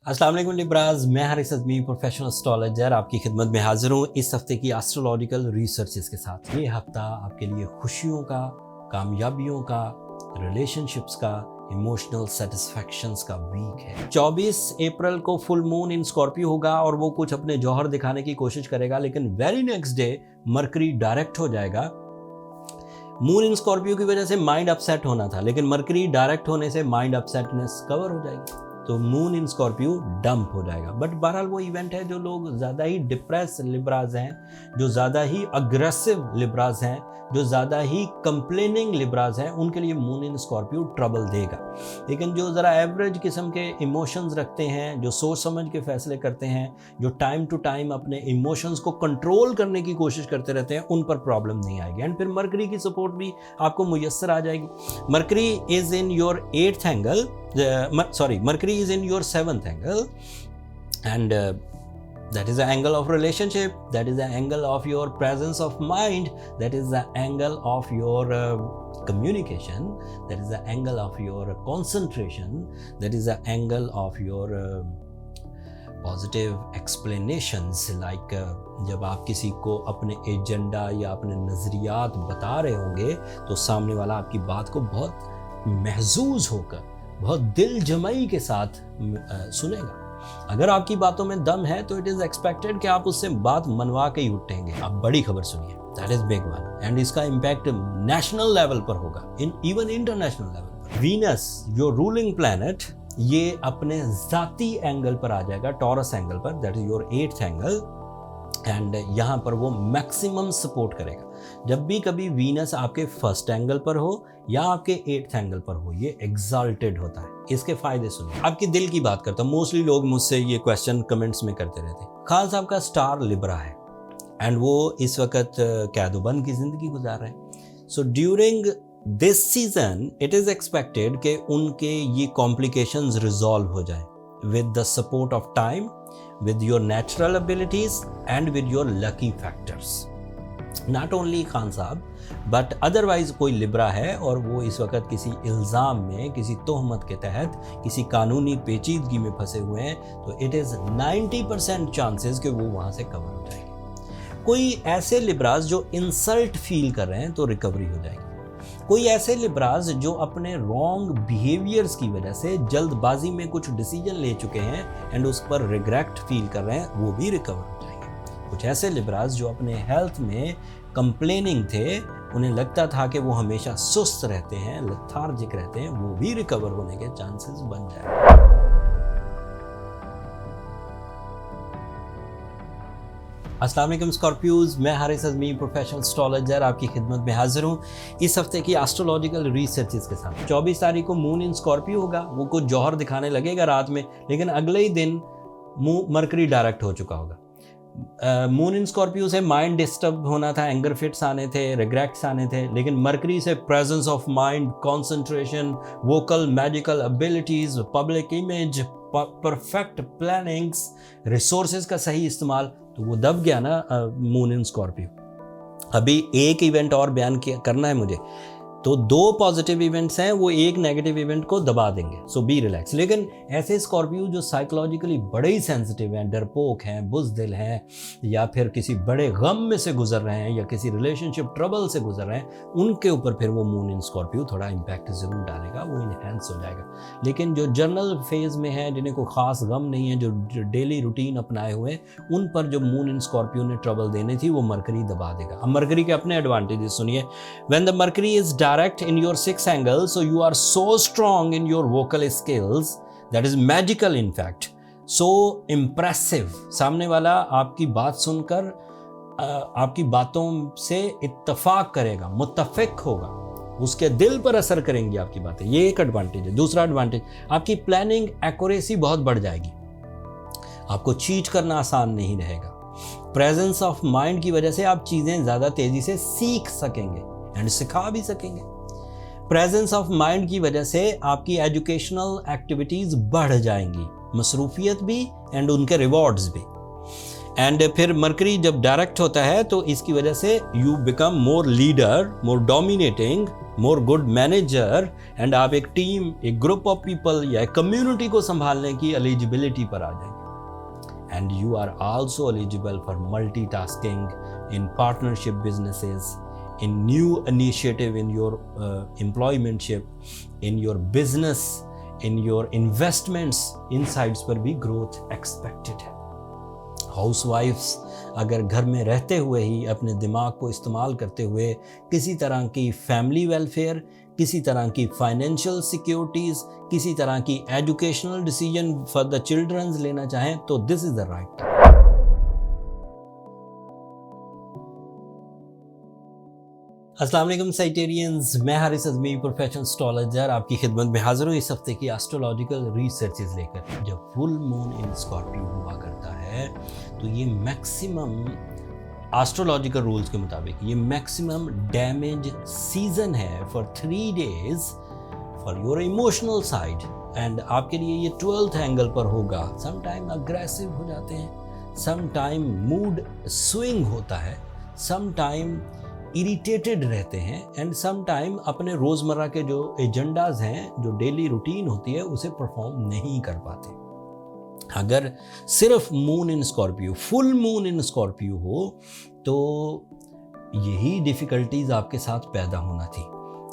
अस्सलाम वालेकुम लिब्राज, मैं हारिस अज़मी प्रोफेशनल एस्ट्रोलॉजर आपकी खिदमत में हाजिर हूँ इस हफ्ते की एस्ट्रोलॉजिकल रिसर्चेस के साथ। ये हफ्ता आपके लिए खुशियों का, कामयाबियों का, रिलेशनशिप्स का, इमोशनल सेटिस्फैक्शंस का वीक है। 24 अप्रैल को फुल मून इन स्कॉर्पियो होगा और वो कुछ अपने जौहर दिखाने की कोशिश करेगा, लेकिन very next day mercury direct हो जाएगा। मून इन स्कॉर्पियो की वजह से माइंड अपसेट होना था, लेकिन मरकरी डायरेक्ट होने से माइंड अपसेटनेस कवर हो जाएगी, तो मून इन स्कॉर्पियो डंप हो जाएगा। बट बहरहाल वो इवेंट है जो लोग ज़्यादा ही डिप्रेस लिब्राज हैं, जो ज़्यादा ही अग्रेसिव लिब्राज हैं, जो ज़्यादा ही कंप्लेनिंग लिब्राज हैं, उनके लिए मून इन स्कॉर्पियो ट्रबल देगा। लेकिन जो ज़रा एवरेज किस्म के इमोशंस रखते हैं, जो सोच समझ के फैसले करते हैं, जो टाइम टू टाइम अपने इमोशंस को कंट्रोल करने की कोशिश करते रहते हैं, उन पर प्रॉब्लम नहीं आएगी। एंड फिर मरकरी की सपोर्ट भी आपको मुयस्सर आ जाएगी। Mercury is in your 8th angle, Mercury is in your 7th angle, and that is the angle of relationship, that is the angle of your presence of mind, that is the angle of your communication, that is the angle of your concentration, that is the angle of your positive explanations, like जब आप किसी को अपने agenda या अपने नज़रियात बता रहे होंगे तो सामने वाला आपकी बात को बहुत महजूज होकर, बहुत दिल जमाई के साथ सुनेगा। अगर आपकी बातों में दम है तो इट इज एक्सपेक्टेड कि आप उससे बात मनवा के ही उठेंगे। आप बड़ी खबर सुनिए, that is big one, and इसका इम्पैक्ट नेशनल लेवल पर होगा, इवन इंटरनेशनल लेवल पर। वीनस, योर रूलिंग प्लैनेट, ये अपने जाती एंगल पर आ जाएगा, टॉरस एंगल पर, that is your 8th angle, and यहाँ पर वो मैक्सिमम सपोर्ट करेगा। जब भी कभी वीनस आपके 1st एंगल पर हो या आपके 8th एंगल पर हो, ये एग्जाल्टेड होता है। इसके फायदे सुनिए। आपके दिल की बात करता हूँ, मोस्टली लोग मुझसे ये क्वेश्चन कमेंट्स में करते रहते हैं। खान साहब का स्टार लिब्रा है एंड वो इस वक्त कैदोबंद की जिंदगी गुजार रहे हैं। So during this season it is expected कि उनके ये कॉम्प्लिकेशंस रिजॉल्व हो जाए with the support of time, with your natural abilities and with your lucky factors. Not only Khan साहब but otherwise कोई लिब्रा है और वो इस वक्त किसी इल्ज़ाम में, किसी तोहमत के तहत, किसी कानूनी पेचीदगी में फंसे हुए हैं, तो इट इज़ 90% चांसेस कि वो वहाँ से कवर हो जाएंगे। कोई ऐसे लिब्राज जो इंसल्ट फील कर रहे हैं तो रिकवरी हो जाएगी। कोई ऐसे लिब्राज जो अपने रॉन्ग बिहेवियर्स की वजह से जल्दबाजी में कुछ डिसीजन ले चुके हैं एंड उस पर रिग्रेट फील कर रहे हैं, वो भी रिकवर हो जाएंगे। कुछ ऐसे लिब्राज जो अपने हेल्थ में कंप्लेनिंग थे, उन्हें लगता था कि वो हमेशा सुस्त रहते हैं, लेथार्जिक रहते हैं, वो भी रिकवर होने के चांसेस बन जाएंगे। अस्सलाम वालेकुम स्कॉर्पियोज, मैं हारिस अज़मी प्रोफेशनल एस्ट्रोलॉजर आपकी खिदमत में हाजिर हूँ इस हफ्ते की एस्ट्रोलॉजिकल रिसर्चेस के साथ। 24 तारीख को मून इन स्कॉर्पियो होगा, वो कुछ जौहर दिखाने लगेगा रात में, लेकिन अगले ही दिन मरकरी डायरेक्ट हो चुका होगा। मून इन स्कॉर्पियो से माइंड डिस्टर्ब होना था, एंगर फिट्स आने थे, रिग्रेट्स आने थे, लेकिन मरकरी से presence of mind, concentration, vocal magical abilities, public image, perfect plannings, resources का सही इस्तेमाल, तो वो दब गया ना मून इन स्कॉर्पियो। अभी एक इवेंट और बयान करना है मुझे, तो 2 पॉजिटिव इवेंट्स हैं, वो एक नेगेटिव इवेंट को दबा देंगे, सो बी रिलैक्स। लेकिन ऐसे स्कॉर्पियो जो साइकोलॉजिकली बड़े ही सेंसिटिव हैं, डरपोक हैं, बुज़दिल हैं, या फिर किसी बड़े गम में से गुजर रहे हैं, या किसी रिलेशनशिप ट्रबल से गुजर रहे हैं, उनके ऊपर फिर वो मून इन स्कॉर्पियो थोड़ा इम्पैक्ट ज़रूर डालेगा, वो इनहेंस हो जाएगा। लेकिन जो जर्नल फेज़ में है, जिन्हें कोई ख़ास गम नहीं है, जो डेली रूटीन अपनाए हुए हैं, उन पर जो मून इन स्कॉर्पियो ने ट्रबल देनी थी वो मरकरी दबा देगा। अब मरकरी के अपने एडवांटेजेस सुनिए। When the mercury is direct in your 6th angle, so you are so strong in your vocal skills, that is magical in fact, so impressive। सामने वाला आपकी बात सुनकर आपकी बातों से इत्तफाक करेगा, मुत्तफिक होगा, उसके दिल पर असर करेंगी आपकी बातें, ये एक एडवांटेज है। दूसरा एडवांटेज, आपकी प्लानिंग एक्यूरेसी बहुत बढ़ जाएगी, आपको चीट करना आसान नहीं रहेगा। प्रेजेंस ऑफ माइंड की वजह से आप चीज़ें ज़्यादा तेज़ी से सीख सकेंगे एंड सिखा भी सकेंगे। प्रेजेंस ऑफ माइंड की वजह से आपकी एजुकेशनल एक्टिविटीज़ बढ़ जाएंगी, मसरूफियत भी एंड उनके रिवॉर्ड्स भी। एंड फिर मरकरी जब डायरेक्ट होता है तो इसकी वजह से you become more leader, more dominating, more good manager, and आप एक टीम, एक ग्रुप ऑफ पीपल या एक कम्युनिटी को संभालने की एलिजिबिलिटी पर आ जाएंगे। And you are also eligible for multitasking in partnership businesses, in new initiative in your employmentship, in your business, in your investments, in sides पर भी ग्रोथ एक्सपेक्टेड है। हाउसवाइफ्स अगर घर में रहते हुए ही अपने दिमाग को इस्तेमाल करते हुए किसी तरह की फैमिली वेलफेयर, किसी तरह की फाइनेंशियल सिक्योरिटीज़, किसी तरह की educational decision for the childrens लेना चाहें तो this is the right time. अस्सलाम वालेकुम साइटेरियंस, मैं हारिस अज़मी, प्रोफेशनल एस्ट्रोलॉजर, आपकी खिदमत में हाजिर हूँ इस हफ्ते की एस्ट्रोलॉजिकल रिसर्चेस लेकर। जब फुल मून इन स्कॉर्पियो हुआ करता है तो ये मैक्सिमम एस्ट्रोलॉजिकल रूल्स के मुताबिक ये मैक्सिमम डैमेज सीजन है for 3 days for your emotional side. And आपके लिए ये 12th एंगल पर होगा। सम टाइम अग्रेसिव हो जाते हैं, सम टाइम मूड स्विंग होता है, सम टाइम इरिटेटेड रहते हैं, एंड सम टाइम अपने रोज़मर्रा के जो एजेंडाज हैं, जो डेली रूटीन होती है, उसे परफॉर्म नहीं कर पाते। अगर सिर्फ moon in Scorpio, full moon in Scorpio हो तो यही डिफ़िकल्टीज आपके साथ पैदा होना थी।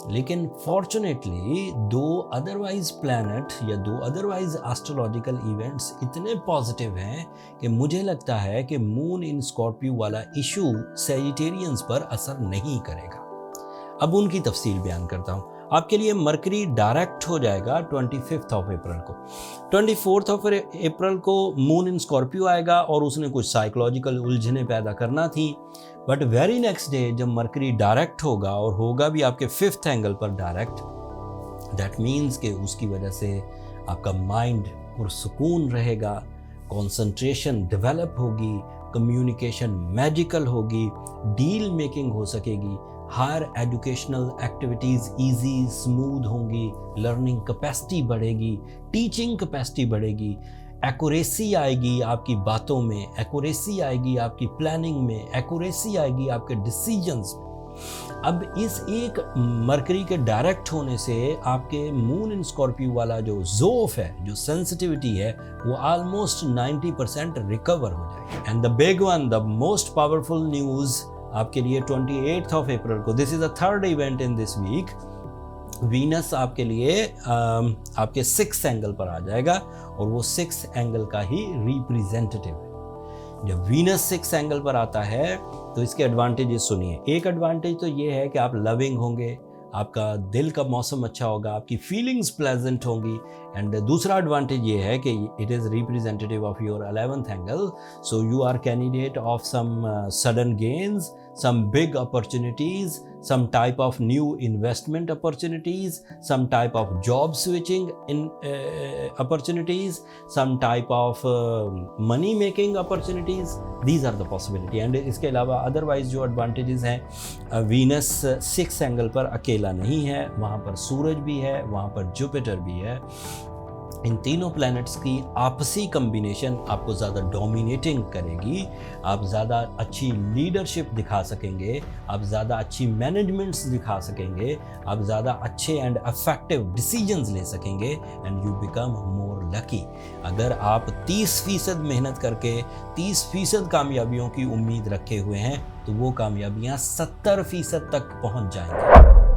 लेकिन फॉर्चुनेटली 2 अदरवाइज प्लैनेट या 2 अदरवाइज एस्ट्रोलॉजिकल इवेंट्स इतने पॉजिटिव हैं कि मुझे लगता है कि मून इन स्कॉर्पियो वाला इशू सैजिटेरियंस पर असर नहीं करेगा। अब उनकी तफसील बयान करता हूँ। आपके लिए मरकरी डायरेक्ट हो जाएगा 25 अप्रैल को। 24 अप्रैल को मून इन स्कॉर्पियो आएगा और उसने कुछ साइकोलॉजिकल उलझने पैदा करना थी। बट वेरी नेक्स्ट डे जब मरकरी डायरेक्ट होगा, और होगा भी आपके 5th एंगल पर डायरेक्ट, दैट मीन्स कि उसकी वजह से आपका माइंड पुरसुकून रहेगा, कंसंट्रेशन डेवलप होगी, कम्युनिकेशन मैजिकल होगी, डील मेकिंग हो सकेगी, higher educational activities easy smooth होंगी, लर्निंग कैपेसिटी बढ़ेगी, टीचिंग कैपेसिटी बढ़ेगी, एक्यूरेसी आएगी आपकी बातों में, एक्यूरेसी आएगी आपकी प्लानिंग में, एक्यूरेसी आएगी आपके डिसीजंस में। अब इस एक मरकरी के डायरेक्ट होने से आपके मून इन स्कॉर्पियो वाला जो जोफ है, जो सेंसिटिविटी है, वो ऑलमोस्ट 90% रिकवर हो जाएगी। And the big one, the most powerful news आपके लिए 28 अप्रैल को, this is the 3rd event in this week, Venus आपके लिए आपके 6th एंगल पर आ जाएगा और वो 6th एंगल का ही रिप्रेजेंटेटिव है। जब वीनस 6th एंगल पर आता है तो इसके एडवांटेजेस सुनिए। एक एडवांटेज तो ये है कि आप लविंग होंगे, आपका दिल का मौसम अच्छा होगा, आपकी फीलिंग्स प्लेजेंट होंगी। एंड दूसरा एडवांटेज ये है कि it is representative of your 11th angle, so you are candidate of some sudden gains, some big opportunities, some type of new investment opportunities, some type of job switching in opportunities, some type of money making opportunities. These are the possibility. And इसके अलावा otherwise जो advantages हैं, Venus 6th angle पर अकेला नहीं है, वहाँ पर सूरज भी है, वहाँ पर जुपिटर भी है। इन तीनों प्लैनेट्स की आपसी कम्बिनेशन आपको ज़्यादा डोमिनेटिंग करेगी, आप ज़्यादा अच्छी लीडरशिप दिखा सकेंगे, आप ज़्यादा अच्छी मैनेजमेंट्स दिखा सकेंगे, आप ज़्यादा अच्छे एंड इफेक्टिव डिसीजंस ले सकेंगे, and you become more lucky. अगर आप 30% मेहनत करके 30% कामयाबियों की उम्मीद रखे हुए हैं तो वो कामयाबियाँ 70% तक पहुँच जाएंगी।